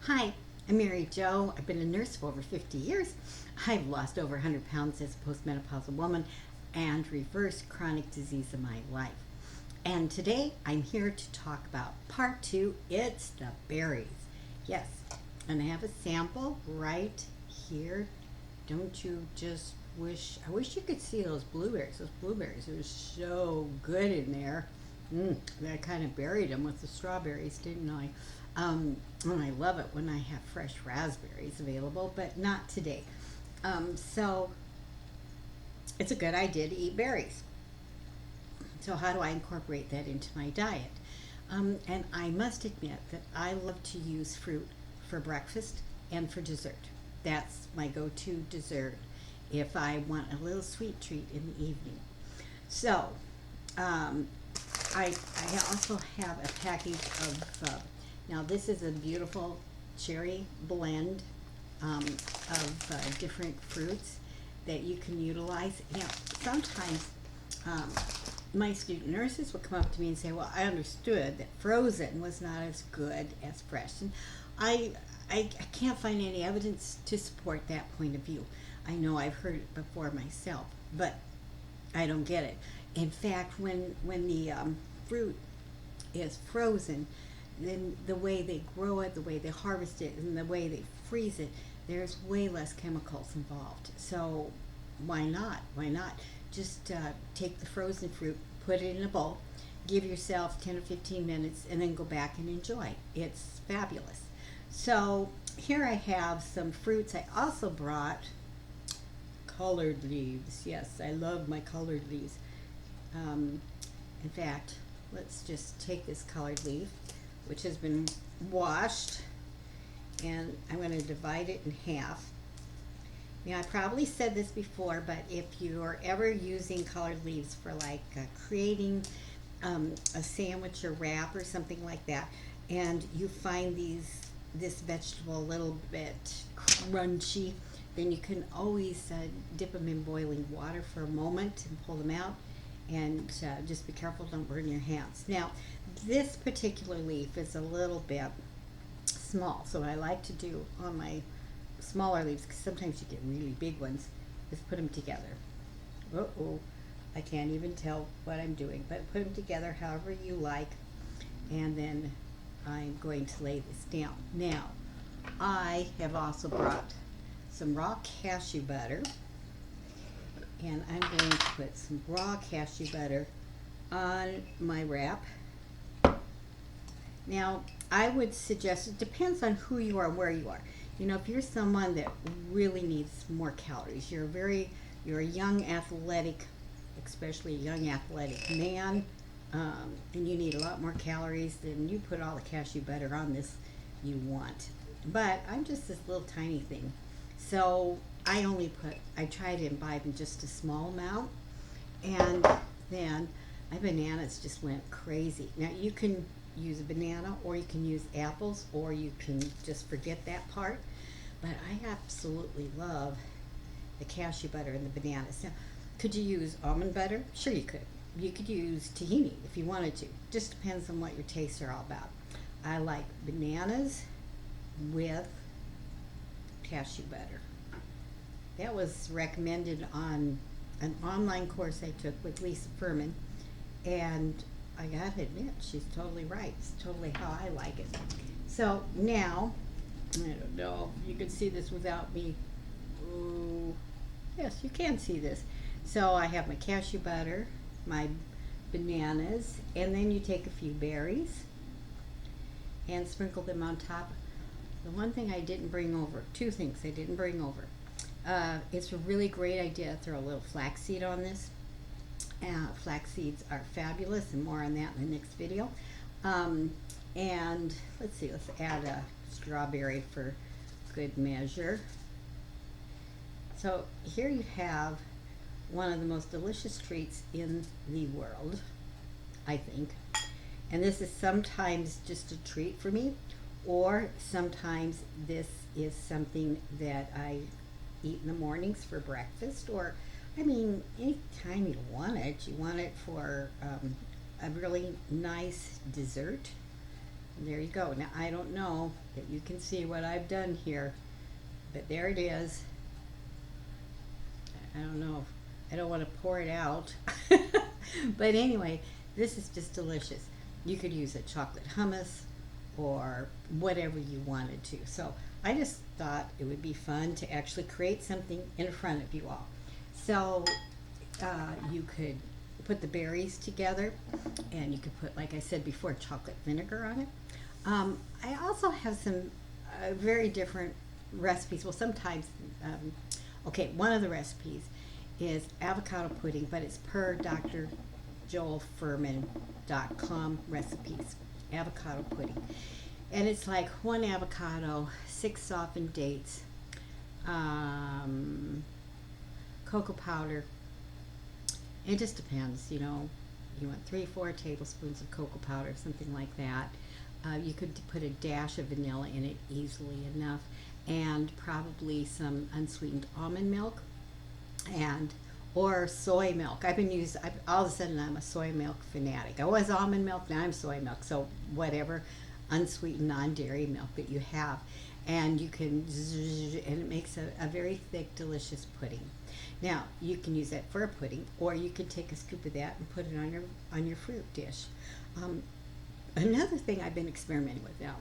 Hi, I'm Mary Jo. I've been a nurse for over 50 years. I've lost over 100 pounds as a postmenopausal woman and reversed chronic disease in my life. And today I'm here to talk about part two. It's the berries. Yes, and I have a sample right here. Don't you just I wish you could see those blueberries. Those blueberries are so good in there. I kind of buried them with the strawberries, didn't I? And I love it when I have fresh raspberries available, but not today. So it's a good idea to eat berries. So how do I incorporate that into my diet? And I must admit that I love to use fruit for breakfast and for dessert. That's my go-to dessert if I want a little sweet treat in the evening. So I also have a package of, now this is a beautiful cherry blend of different fruits that you can utilize. Sometimes my student nurses would come up to me and say, well, I understood that frozen was not as good as fresh. And I can't find any evidence to support that point of view. I know I've heard it before myself, but I don't get it. In fact, when the fruit is frozen, then the way they grow it, the way they harvest it, and the way they freeze it, there's way less chemicals involved. So why not? Why not? Just take the frozen fruit, put it in a bowl, give yourself 10 or 15 minutes, and then go back and enjoy. It's fabulous. So here I have some fruits. I also brought colored leaves. Yes, I love my colored leaves. In fact, let's just take this colored leaf, which has been washed, and I'm going to divide it in half. Now, I probably said this before, but if you're ever using colored leaves for like creating a sandwich or wrap or something like that, and you find this vegetable a little bit crunchy, then you can always dip them in boiling water for a moment and pull them out, and just be careful, don't burn your hands. Now, this particular leaf is a little bit small, so what I like to do on my smaller leaves, because sometimes you get really big ones, is put them together. Uh-oh, I can't even tell what I'm doing, but put them together however you like, and then I'm going to lay this down. Now, I have also brought some raw cashew butter, and I'm going to put some raw cashew butter on my wrap. Now, I would suggest, it depends on who you are, where you are. You know, if you're someone that really needs more calories, you're a young athletic, especially a young athletic man, and you need a lot more calories, then you put all the cashew butter on this you want. But I'm just this little tiny thing. So I try to imbibe in just a small amount, and then my bananas just went crazy. Now you can use a banana, or you can use apples, or you can just forget that part. But I absolutely love the cashew butter and the bananas. Now, could you use almond butter? Sure you could. You could use tahini if you wanted to. Just depends on what your tastes are all about. I like bananas with cashew butter. That was recommended on an online course I took with Lisa Furman, and I gotta admit, she's totally right. It's totally how I like it. So now, I don't know if you can see this without me. Ooh, yes, you can see this. So I have my cashew butter, my bananas, and then you take a few berries and sprinkle them on top. The one thing I didn't bring over, two things I didn't bring over. It's a really great idea to throw a little flaxseed on this. Flax seeds are fabulous, and more on that in the next video. And let's see, let's add a strawberry for good measure. So here you have one of the most delicious treats in the world, I think. And this is sometimes just a treat for me, or sometimes this is something that I eat in the mornings for breakfast, or I mean, anytime you want it. You want it for a really nice dessert. There you go. Now, I don't know that you can see what I've done here, but there it is. I don't know. I don't want to pour it out. But anyway, this is just delicious. You could use a chocolate hummus or whatever you wanted to. So I just thought it would be fun to actually create something in front of you all. So you could put the berries together, and you could put, like I said before, chocolate vinegar on it. I also have some very different recipes. Well, sometimes, okay, one of the recipes is avocado pudding, but it's per Dr. joelfurman.com recipes, avocado pudding. And it's like 1 avocado, 6 softened dates, cocoa powder. It just depends, you know. You want 3-4 tablespoons of cocoa powder, something like that. You could put a dash of vanilla in it easily enough, and probably some unsweetened almond milk, and or soy milk. All of a sudden I'm a soy milk fanatic. I was almond milk, now I'm soy milk. So whatever unsweetened non-dairy milk that you have, and you can, and it makes a very thick, delicious pudding. Now you can use that for a pudding, or you can take a scoop of that and put it on your fruit dish. Another thing I've been experimenting with now,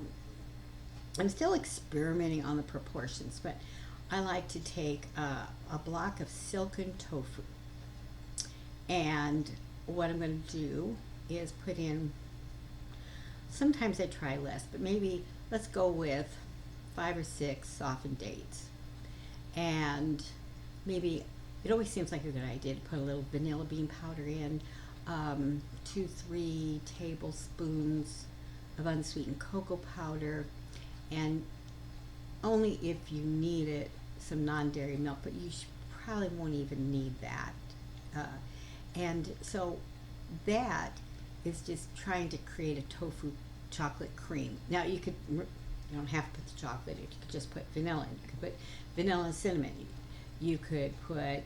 I'm still experimenting on the proportions, but I like to take a block of Silken tofu, and what I'm going to do is put in, sometimes I try less, but maybe let's go with 5 or 6 softened dates, and maybe, it always seems like a good idea to put a little vanilla bean powder in, 2-3 tablespoons of unsweetened cocoa powder, and only if you need it, some non-dairy milk, but you probably won't even need that. And so that is just trying to create a tofu chocolate cream. Now you don't have to put the chocolate in, you could just put vanilla in. You could put vanilla and cinnamon. You could put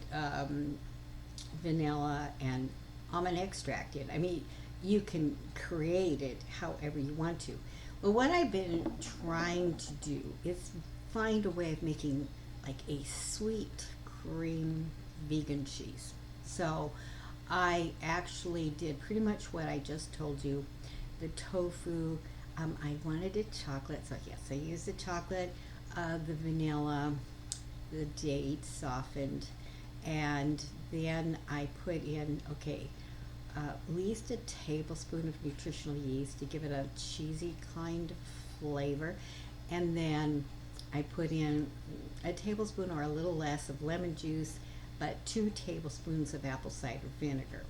vanilla and almond extract in. I mean, you can create it however you want to. But what I've been trying to do is find a way of making like a sweet cream vegan cheese. So I actually did pretty much what I just told you. The tofu, I wanted it chocolate, so yes, I used the chocolate, the vanilla, the dates softened, and then I put in, at least a tablespoon of nutritional yeast to give it a cheesy kind of flavor, and then I put in a tablespoon or a little less of lemon juice, but 2 tablespoons of apple cider vinegar.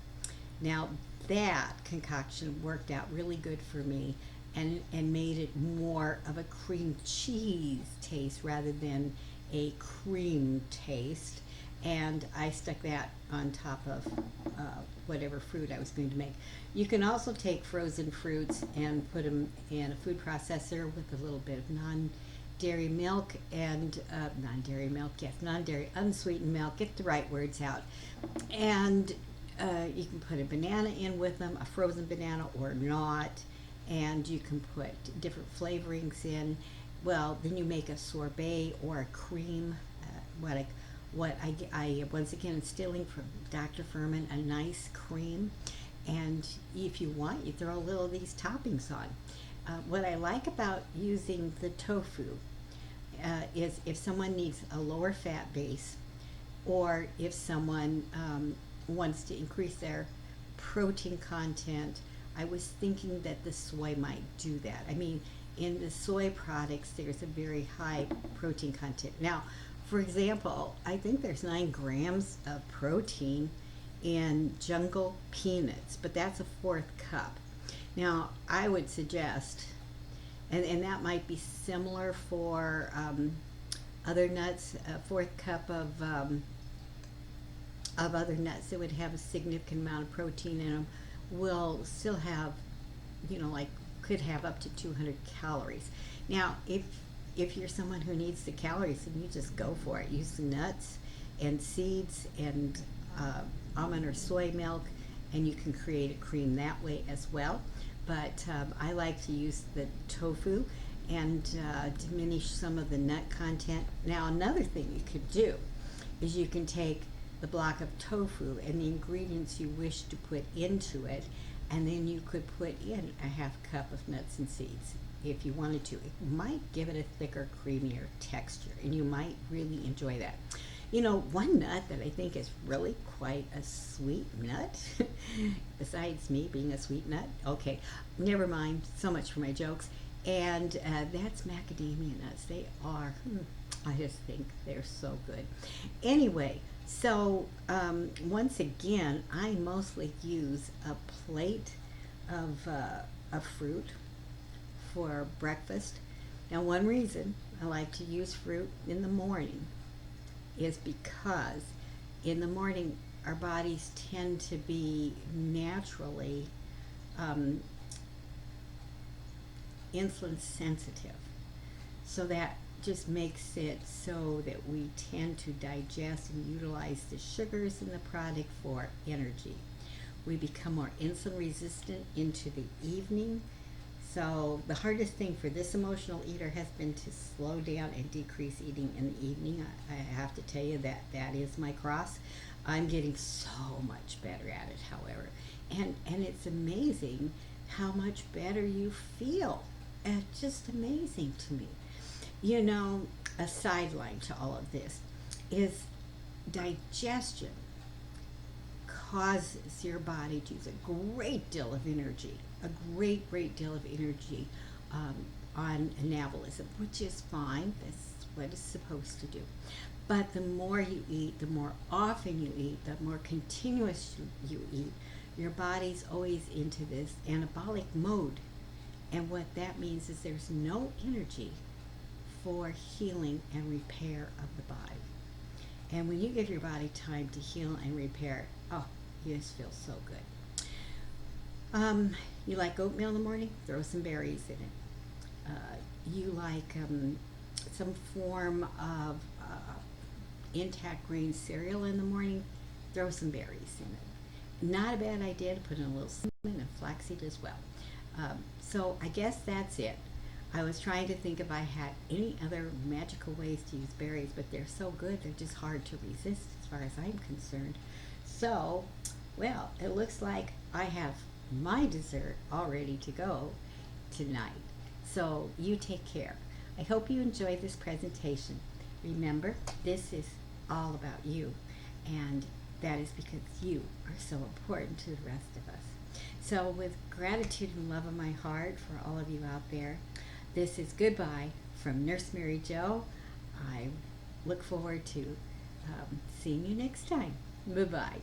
Now that concoction worked out really good for me, and made it more of a cream cheese taste rather than a cream taste, and I stuck that on top of whatever fruit I was going to make. You can also take frozen fruits and put them in a food processor with a little bit of non-dairy milk and non-dairy unsweetened milk, get the right words out, and you can put a banana in with them, a frozen banana or not, and you can put different flavorings in. Well, then you make a sorbet or a cream. What I once again instilling from Dr. Furman, a nice cream, and if you want, you throw a little of these toppings on. What I like about using the tofu is if someone needs a lower fat base, or if someone wants to increase their protein content. I was thinking that the soy might do that. I mean, in the soy products, there's a very high protein content. Now, for example, I think there's 9 grams of protein in jungle peanuts, but that's a 4th cup. Now, I would suggest, and that might be similar for other nuts, a 4th cup of other nuts that would have a significant amount of protein in them will still have, could have up to 200 calories. Now, if you're someone who needs the calories, then you just go for it. Use the nuts and seeds and almond or soy milk, and you can create a cream that way as well. but I like to use the tofu and diminish some of the nut content. Now, another thing you could do is you can take the block of tofu and the ingredients you wish to put into it, and then you could put in a half cup of nuts and seeds if you wanted to. It might give it a thicker, creamier texture, and you might really enjoy that. You know, one nut that I think is really quite a sweet nut, besides me being a sweet nut, okay, never mind, so much for my jokes, and that's macadamia nuts. They are, I just think they're so good. Anyway, so once again, I mostly use a plate of fruit for breakfast. Now, one reason I like to use fruit in the morning is because in the morning our bodies tend to be naturally insulin sensitive. So that just makes it so that we tend to digest and utilize the sugars in the product for energy. We become more insulin resistant into the evening. So the hardest thing for this emotional eater has been to slow down and decrease eating in the evening. I have to tell you that that is my cross. I'm getting so much better at it, however. And it's amazing how much better you feel. It's just amazing to me. You know, a sideline to all of this is digestion causes your body to use a great deal of energy, great deal of energy on anabolism, which is fine. That's what it's supposed to do. But the more you eat, the more often you eat, the more continuous you eat, your body's always into this anabolic mode. And what that means is there's no energy for healing and repair of the body. And when you give your body time to heal and repair, oh, you just feel so good. You like oatmeal in the morning? Throw some berries in it. You like some form of intact grain cereal in the morning? Throw some berries in it. Not a bad idea to put in a little cinnamon and flaxseed as well. So I guess that's it. I was trying to think if I had any other magical ways to use berries, but they're so good, they're just hard to resist as far as I'm concerned. So, well, it looks like I have my dessert all ready to go tonight. So you take care. I hope you enjoyed this presentation. Remember, this is all about you, and that is because you are so important to the rest of us. So with gratitude and love in my heart for all of you out there, this is goodbye from Nurse Mary Jo. I look forward to seeing you next time. Bye-bye.